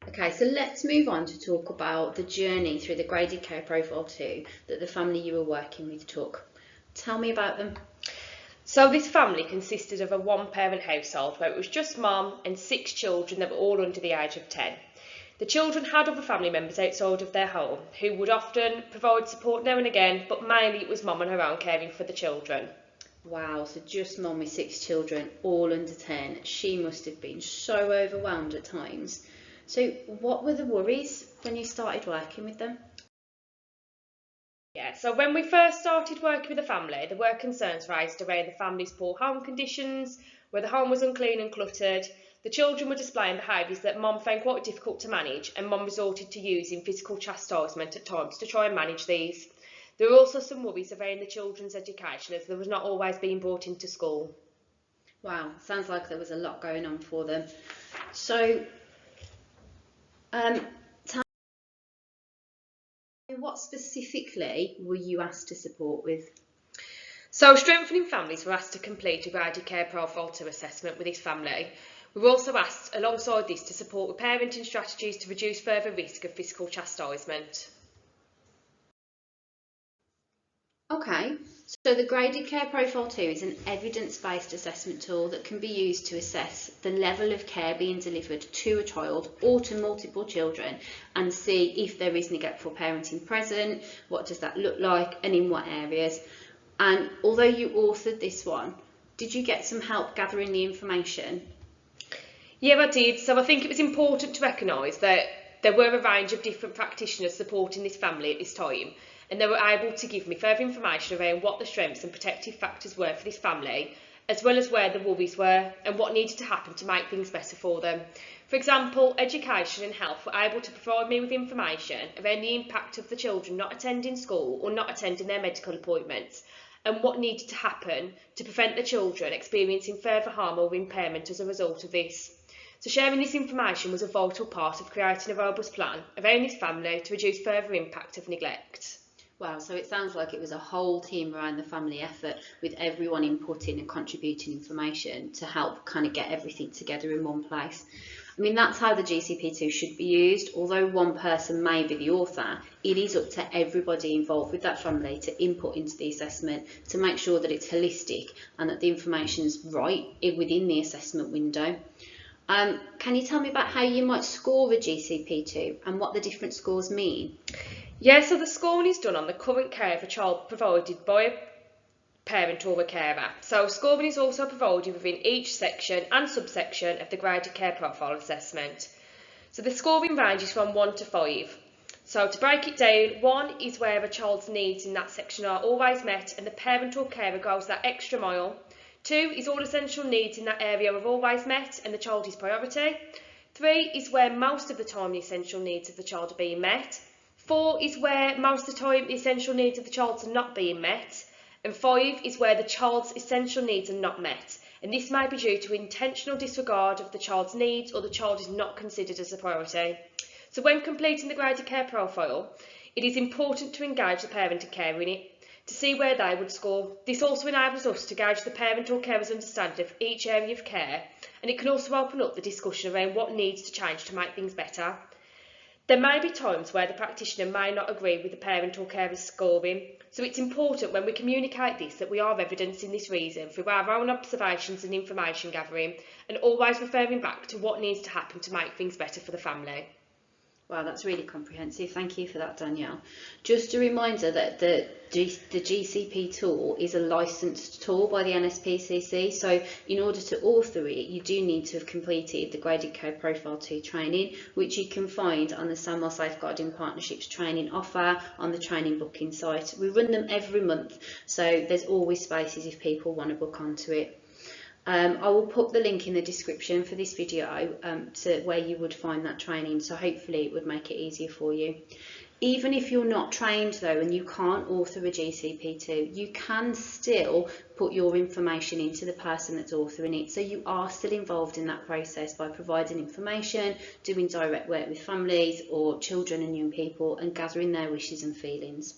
Okay, so let's move on to talk about the journey through the graded care profile 2 that the family you were working with took. Tell me about them. So this family consisted of a one-parent household where it was just mum and 6 children that were all under the age of 10. The children had other family members outside of their home who would often provide support now and again, but mainly it was mum on her own caring for the children. Wow, so just mum with 6 children, all under 10. She must have been so overwhelmed at times. So what were the worries when you started working with them? Yeah, so when we first started working with the family, there were concerns raised around the family's poor home conditions, where the home was unclean and cluttered. The children were displaying behaviours that mum found quite difficult to manage, and mum resorted to using physical chastisement at times to try and manage these. There were also some worries around the children's education, as there was not always being brought into school. Wow, sounds like there was a lot going on for them. So, tell me, what specifically were you asked to support with? So strengthening families were asked to complete a graded care profile 2 assessment with this family. We were also asked alongside this to support with parenting strategies to reduce further risk of physical chastisement. Okay, so the graded care profile 2 is an evidence-based assessment tool that can be used to assess the level of care being delivered to a child or to multiple children and see if there is neglectful parenting present, what does that look like and in what areas. And although you authored this one, did you get some help gathering the information? Yeah, I did. So I think it was important to recognise that there were a range of different practitioners supporting this family at this time, and they were able to give me further information around what the strengths and protective factors were for this family, as well as where the worries were and what needed to happen to make things better for them. For example, education and health were able to provide me with information around the impact of the children not attending school or not attending their medical appointments, and what needed to happen to prevent the children experiencing further harm or impairment as a result of this. So sharing this information was a vital part of creating a robust plan around this family to reduce further impact of neglect. Wow, so it sounds like it was a whole team around the family effort with everyone inputting and contributing information to help kind of get everything together in one place. I mean, that's how the GCP2 should be used. Although one person may be the author, it is up to everybody involved with that family to input into the assessment to make sure that it's holistic and that the information is right within the assessment window. Can you tell me about how you might score a GCP2 and what the different scores mean? Yeah, so the scoring is done on the current care of a child provided by a parent or a carer. So scoring is also provided within each section and subsection of the graded care profile assessment. So the scoring ranges from 1 to 5. So to break it down, 1 is where a child's needs in that section are always met and the parent or carer goes that extra mile. 2 is all essential needs in that area are always met and the child is priority. 3 is where most of the time the essential needs of the child are being met. 4 is where most of the time the essential needs of the child are not being met. And 5 is where the child's essential needs are not met. And this may be due to intentional disregard of the child's needs or the child is not considered as a priority. So when completing the graded care profile, it is important to engage the parent and carer in it to see where they would score. This also enables us to gauge the parent or carer's understanding of each area of care, and it can also open up the discussion around what needs to change to make things better. There may be times where the practitioner may not agree with the parent or carer's scoring, so it's important when we communicate this that we are evidencing this reason through our own observations and information gathering, and always referring back to what needs to happen to make things better for the family. Wow, that's really comprehensive. Thank you for that, Danielle. Just a reminder that the GCP tool is a licensed tool by the NSPCC, so in order to author it, you do need to have completed the Graded Care Profile 2 training, which you can find on the Samuel Safeguarding Partnerships training offer on the training booking site. We run them every month, so there's always spaces if people want to book onto it. I will put the link in the description for this video to where you would find that training, so hopefully it would make it easier for you. Even if you're not trained though and you can't author a GCP2, you can still put your information into the person that's authoring it, so you are still involved in that process by providing information, doing direct work with families or children and young people and gathering their wishes and feelings.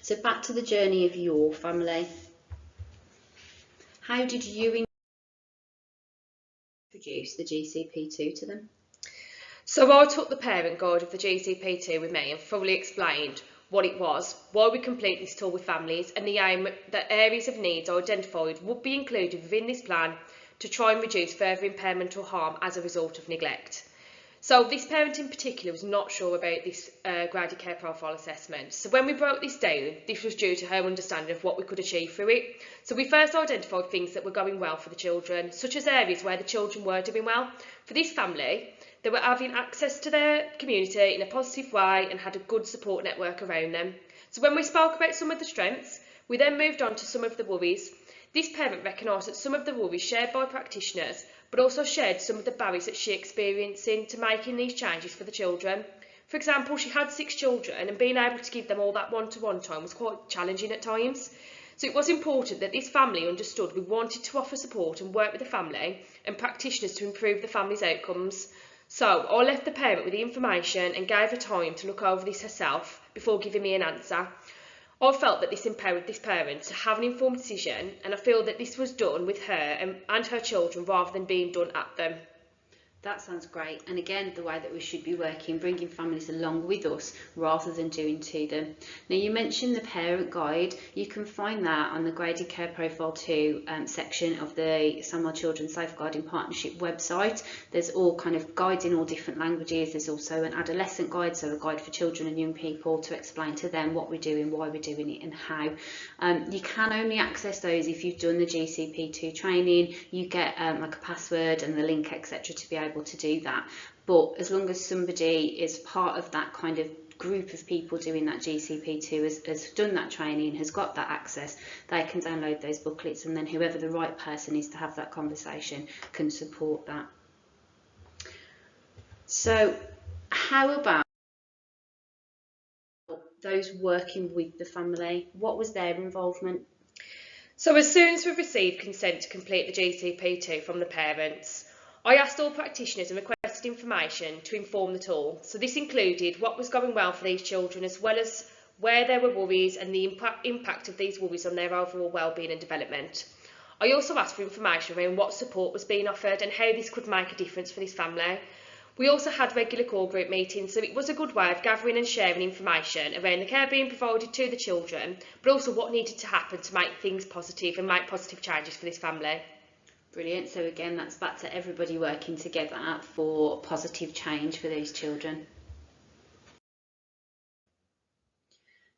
So back to the journey of your family. How did you introduce the GCP2 to them? So I took the parent guide of the GCP2 with me and fully explained what it was, why we complete this tool with families, and the aim that areas of needs identified would be included within this plan to try and reduce further impairment or harm as a result of neglect. So this parent in particular was not sure about this graded care profile assessment. So when we broke this down, this was due to her understanding of what we could achieve through it. So we first identified things that were going well for the children, such as areas where the children were doing well. For this family, they were having access to their community in a positive way and had a good support network around them. So when we spoke about some of the strengths, we then moved on to some of the worries. This parent recognised that some of the worries shared by practitioners, but also shared some of the barriers that she experienced into making these changes for the children. For example, she had 6 children and being able to give them all that one-to-one time was quite challenging at times. So it was important that this family understood we wanted to offer support and work with the family and practitioners to improve the family's outcomes. So I left the parent with the information and gave her time to look over this herself before giving me an answer. I felt that this empowered this parent to have an informed decision, and I feel that this was done with her and her children rather than being done at them. That sounds great, and again the way that we should be working, bringing families along with us rather than doing to them. Now you mentioned the parent guide. You can find that on the Graded Care Profile 2 section of the Samuel Children's Safeguarding Partnership website. There's all kind of guides in all different languages. There's also an adolescent guide, so a guide for children and young people to explain to them what we're doing, why we're doing it and how. You can only access those if you've done the GCP2 training. You get like a password and the link etc. to be able to do that, but as long as somebody is part of that kind of group of people doing that GCP2 has done that training, has got that access, they can download those booklets, and then whoever the right person is to have that conversation can support that. So how about those working with the family? What was their involvement? So as soon as we received consent to complete the GCP2 from the parents, I asked all practitioners and requested information to inform the tool. So this included what was going well for these children, as well as where there were worries and the impact of these worries on their overall wellbeing and development. I also asked for information around what support was being offered and how this could make a difference for this family. We also had regular core group meetings, so it was a good way of gathering and sharing information around the care being provided to the children, but also what needed to happen to make things positive and make positive changes for this family. Brilliant. So again, that's back to everybody working together for positive change for these children.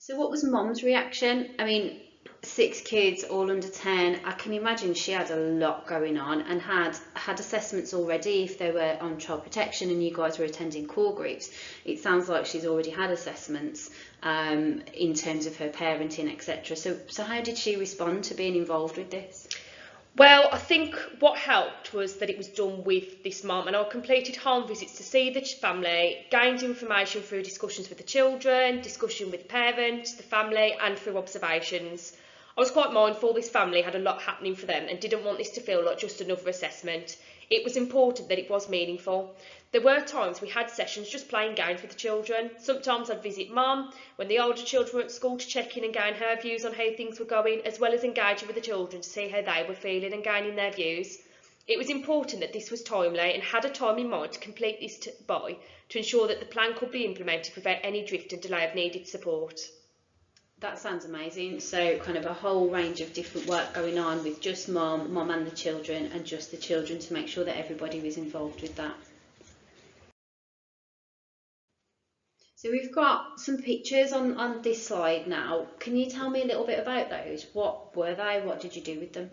So what was Mom's reaction? I mean, 6 kids, all under 10. I can imagine she had a lot going on and had assessments already if they were on child protection and you guys were attending core groups. It sounds like she's already had assessments in terms of her parenting, etc. So how did she respond to being involved with this? Well, I think what helped was that it was done with this mum, and I completed home visits to see the family, gained information through discussions with the children, discussion with the parents, the family, and through observations. I was quite mindful this family had a lot happening for them and didn't want this to feel like just another assessment. It was important that it was meaningful. There were times we had sessions just playing games with the children. Sometimes I'd visit mum when the older children were at school to check in and gain her views on how things were going, as well as engaging with the children to see how they were feeling and gaining their views. It was important that this was timely and had a time in mind to complete this by to ensure that the plan could be implemented without any drift and delay of needed support. That sounds amazing. So kind of a whole range of different work going on with just mum and the children, and just the children to make sure that everybody was involved with that. So we've got some pictures on this slide now. Can you tell me a little bit about those? What were they? What did you do with them?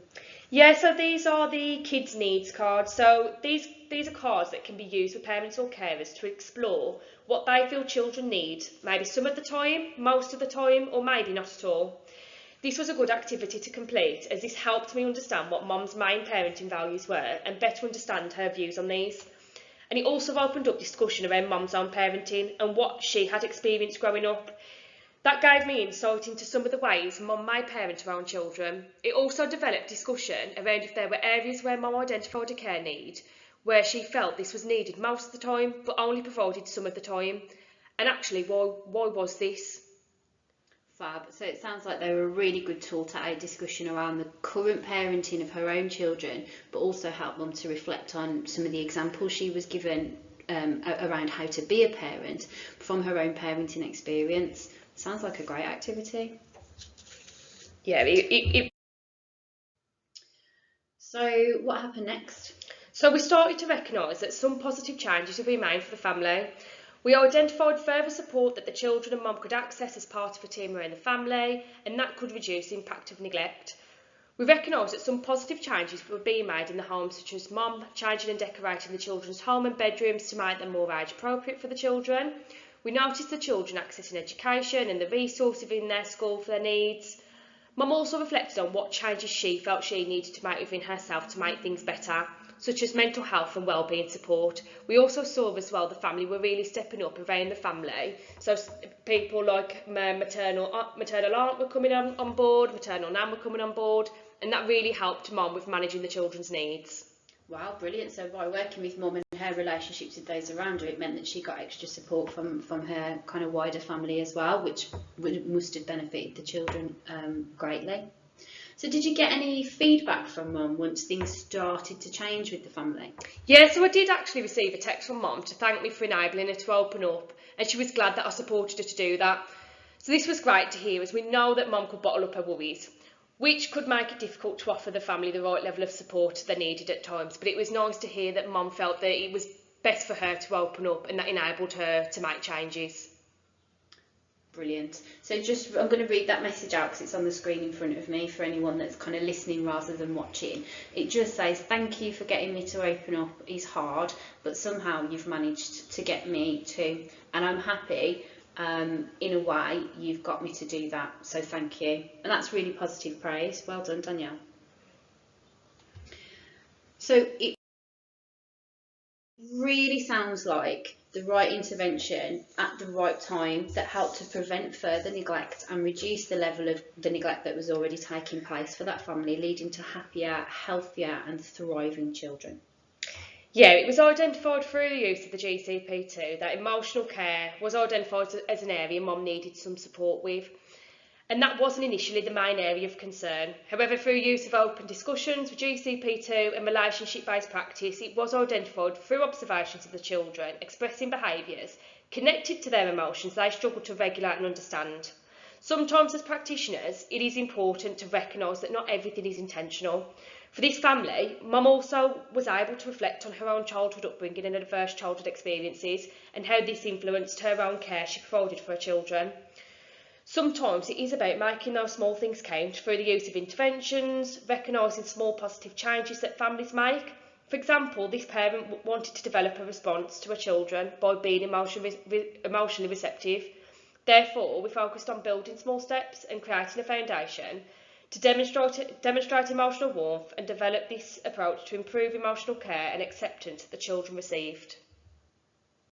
Yeah, so these are the kids' needs cards. So these are cards that can be used for parents or carers to explore what they feel children need, maybe some of the time, most of the time, or maybe not at all. This was a good activity to complete, as this helped me understand what Mum's main parenting values were and better understand her views on these. And it also opened up discussion around Mum's own parenting and what she had experienced growing up. That gave me insight into some of the ways Mum may parent her own children. It also developed discussion around if there were areas where Mum identified a care need, where she felt this was needed most of the time, but only provided some of the time. And actually, why was this? Fab. So it sounds like they were a really good tool to aid discussion around the current parenting of her own children, but also help Mum to reflect on some of the examples she was given around how to be a parent from her own parenting experience. Sounds like a great activity. Yeah, So what happened next? So we started to recognise that some positive changes have been made for the family. We identified further support that the children and mum could access as part of a team around the family, and that could reduce the impact of neglect. We recognised that some positive changes were being made in the home, such as mum changing and decorating the children's home and bedrooms to make them more age appropriate for the children. We noticed the children accessing education and the resources within their school for their needs. Mum also reflected on what changes she felt she needed to make within herself to make things better, such as mental health and wellbeing support. We also saw as well the family were really stepping up around the family. So people like maternal aunt were coming on board, maternal nan were coming on board, and that really helped mum with managing the children's needs. Wow, brilliant. So by working with mum and her relationships with those around her, it meant that she got extra support from her kind of wider family as well, which must have benefited the children greatly. So did you get any feedback from mum once things started to change with the family? Yeah, so I did actually receive a text from mum to thank me for enabling her to open up, and she was glad that I supported her to do that. So this was great to hear, as we know that mum could bottle up her worries, which could make it difficult to offer the family the right level of support they needed at times. But it was nice to hear that mum felt that it was best for her to open up, and that enabled her to make changes. Brilliant. So I'm going to read that message out because it's on the screen in front of me for anyone that's kind of listening rather than watching. It just says, thank you for getting me to open up. It's hard, but somehow you've managed to get me to, and I'm happy. In a way, you've got me to do that, so thank you. And that's really positive praise. Well done, Danielle. So it really sounds like the right intervention at the right time that helped to prevent further neglect and reduce the level of the neglect that was already taking place for that family, leading to happier, healthier and thriving children. Yeah, it was identified through the use of the Gcp2 that emotional care was identified as an area mum needed some support with, and that wasn't initially the main area of concern. However, through use of open discussions with Gcp2 and relationship-based practice, it was identified through observations of the children expressing behaviours connected to their emotions they struggle to regulate and understand. Sometimes as practitioners, it is important to recognise that not everything is intentional. For this family, mum also was able to reflect on her own childhood upbringing and adverse childhood experiences and how this influenced her own care she provided for her children. Sometimes it is about making those small things count through the use of interventions, recognising small positive changes that families make. For example, this parent wanted to develop a response to her children by being emotionally receptive. Therefore, we focused on building small steps and creating a foundation to demonstrate emotional warmth and develop this approach to improve emotional care and acceptance that the children received.